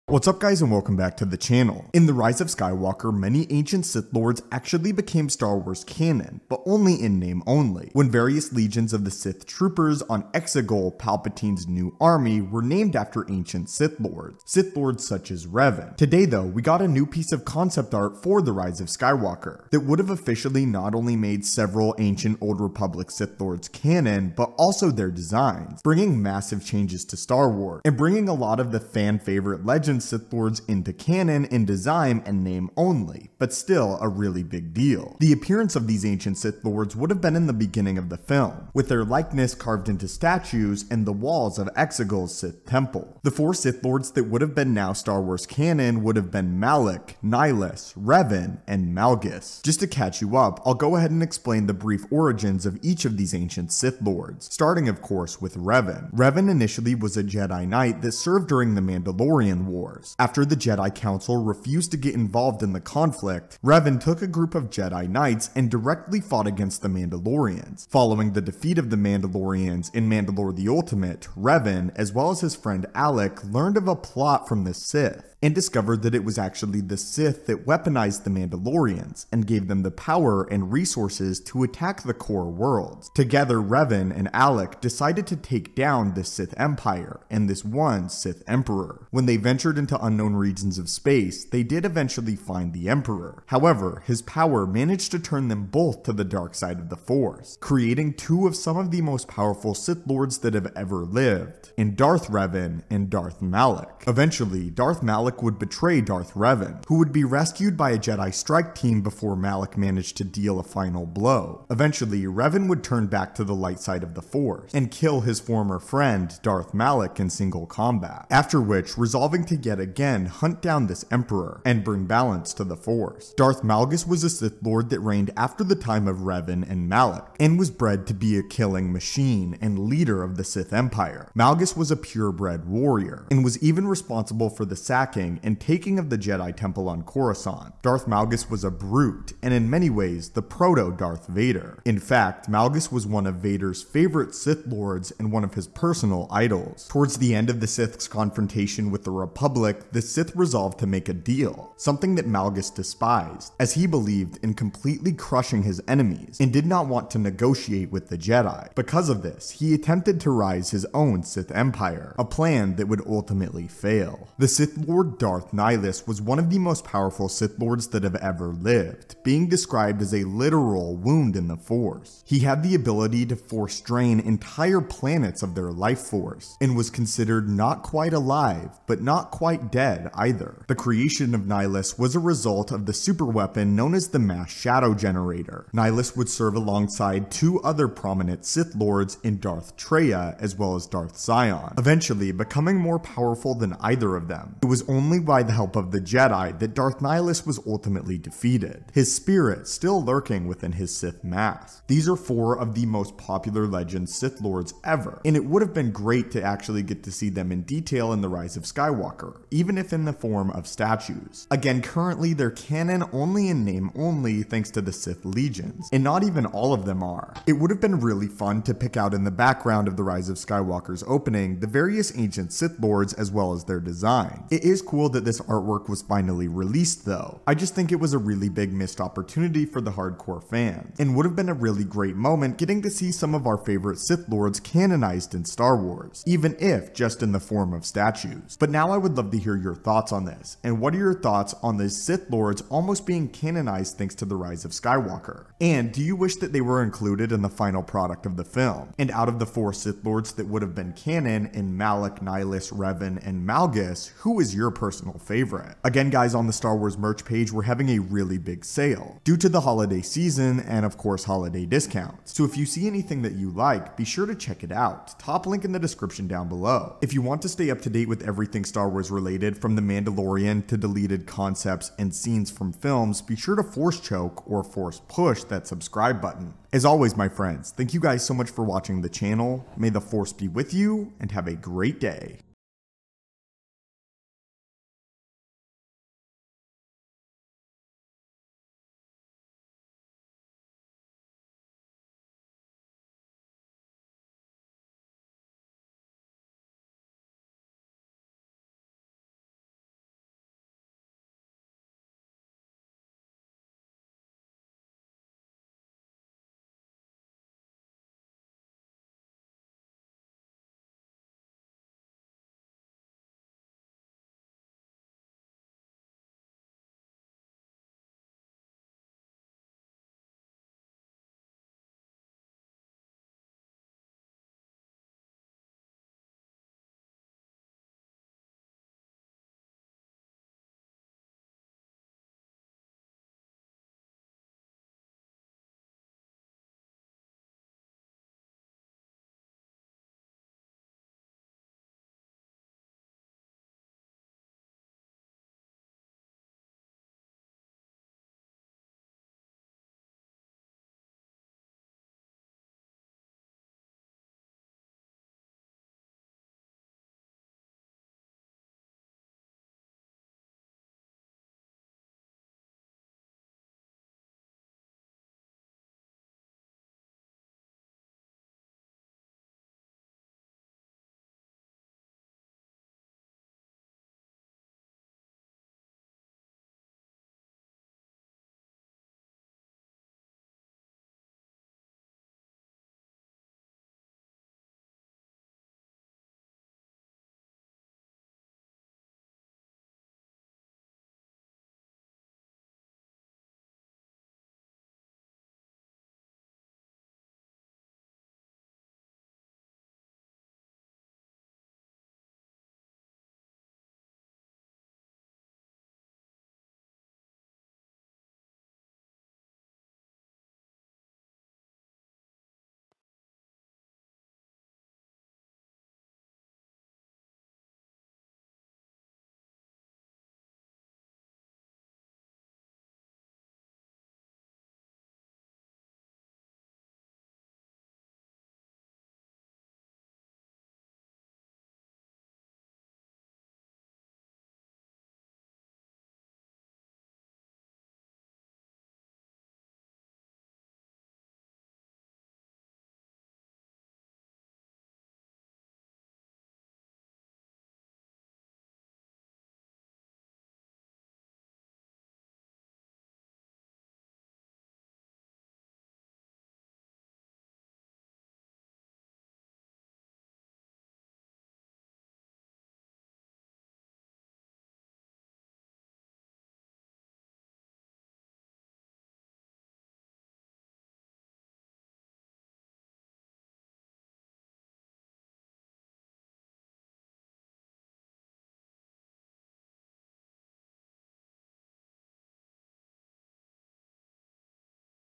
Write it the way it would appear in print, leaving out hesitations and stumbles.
What's up guys and welcome back to the channel. In The Rise of Skywalker, many ancient Sith Lords actually became Star Wars canon, but only in name only, when various legions of the Sith troopers on Exegol, Palpatine's new army, were named after ancient Sith Lords such as Revan. Today though, we got a new piece of concept art for The Rise of Skywalker that would have officially not only made several ancient Old Republic Sith Lords canon, but also their designs, bringing massive changes to Star Wars, and bringing a lot of the fan favorite legends Sith Lords into canon in design and name only, but still a really big deal. The appearance of these ancient Sith Lords would have been in the beginning of the film, with their likeness carved into statues and the walls of Exegol's Sith temple. The four Sith Lords that would have been now Star Wars canon would have been Malak, Nihilus, Revan, and Malgus. Just to catch you up, I'll go ahead and explain the brief origins of each of these ancient Sith Lords, starting of course with Revan. Revan initially was a Jedi Knight that served during the Mandalorian Wars. After the Jedi Council refused to get involved in the conflict, Revan took a group of Jedi Knights and directly fought against the Mandalorians. Following the defeat of the Mandalorians in Mandalore the Ultimate, Revan, as well as his friend Alec, learned of a plot from the Sith and discovered that it was actually the Sith that weaponized the Mandalorians and gave them the power and resources to attack the core worlds. Together, Revan and Alec decided to take down the Sith Empire and this one Sith Emperor. When they ventured into unknown regions of space, they did eventually find the Emperor. However, his power managed to turn them both to the dark side of the Force, creating two of some of the most powerful Sith Lords that have ever lived, in Darth Revan and Darth Malak. Eventually, Darth Malak would betray Darth Revan, who would be rescued by a Jedi strike team before Malak managed to deal a final blow. Eventually, Revan would turn back to the light side of the Force and kill his former friend, Darth Malak, in single combat, after which, resolving to yet again hunt down this Emperor and bring balance to the Force. Darth Malgus was a Sith Lord that reigned after the time of Revan and Malak, and was bred to be a killing machine and leader of the Sith Empire. Malgus was a purebred warrior, and was even responsible for the sacking and taking of the Jedi Temple on Coruscant. Darth Malgus was a brute, and in many ways, the proto-Darth Vader. In fact, Malgus was one of Vader's favorite Sith Lords and one of his personal idols. Towards the end of the Sith's confrontation with the Republic, the Sith resolved to make a deal, something that Malgus despised, as he believed in completely crushing his enemies, and did not want to negotiate with the Jedi. Because of this, he attempted to rise his own Sith Empire, a plan that would ultimately fail. The Sith Lord Darth Nihilus was one of the most powerful Sith Lords that have ever lived, being described as a literal wound in the Force. He had the ability to force drain entire planets of their life force, and was considered not quite alive, but not quite dead either. The creation of Nihilus was a result of the superweapon known as the Mass Shadow Generator. Nihilus would serve alongside two other prominent Sith Lords in Darth Traya as well as Darth Sion, eventually becoming more powerful than either of them. It was only by the help of the Jedi that Darth Nihilus was ultimately defeated, his spirit still lurking within his Sith mask. These are four of the most popular legend Sith Lords ever, and it would have been great to actually get to see them in detail in The Rise of Skywalker, even if in the form of statues. Again, currently they're canon only in name only thanks to the Sith Legions, and not even all of them are. It would have been really fun to pick out in the background of The Rise of Skywalker's opening the various ancient Sith Lords as well as their designs. It is cool that this artwork was finally released though. I just think it was a really big missed opportunity for the hardcore fans, and would have been a really great moment getting to see some of our favorite Sith Lords canonized in Star Wars, even if just in the form of statues. But now I would love to hear your thoughts on this, and what are your thoughts on the Sith Lords almost being canonized thanks to The Rise of Skywalker? And do you wish that they were included in the final product of the film? And out of the four Sith Lords that would have been canon in Malak, Nihilus, Revan, and Malgus, who is your personal favorite? Again guys, on the Star Wars merch page, we're having a really big sale due to the holiday season and of course holiday discounts. So if you see anything that you like, be sure to check it out. Top link in the description down below. If you want to stay up to date with everything Star Wars related, from The Mandalorian to deleted concepts and scenes from films, be sure to force choke or force push that subscribe button. As always, my friends, thank you guys so much for watching the channel. May the Force be with you, and have a great day.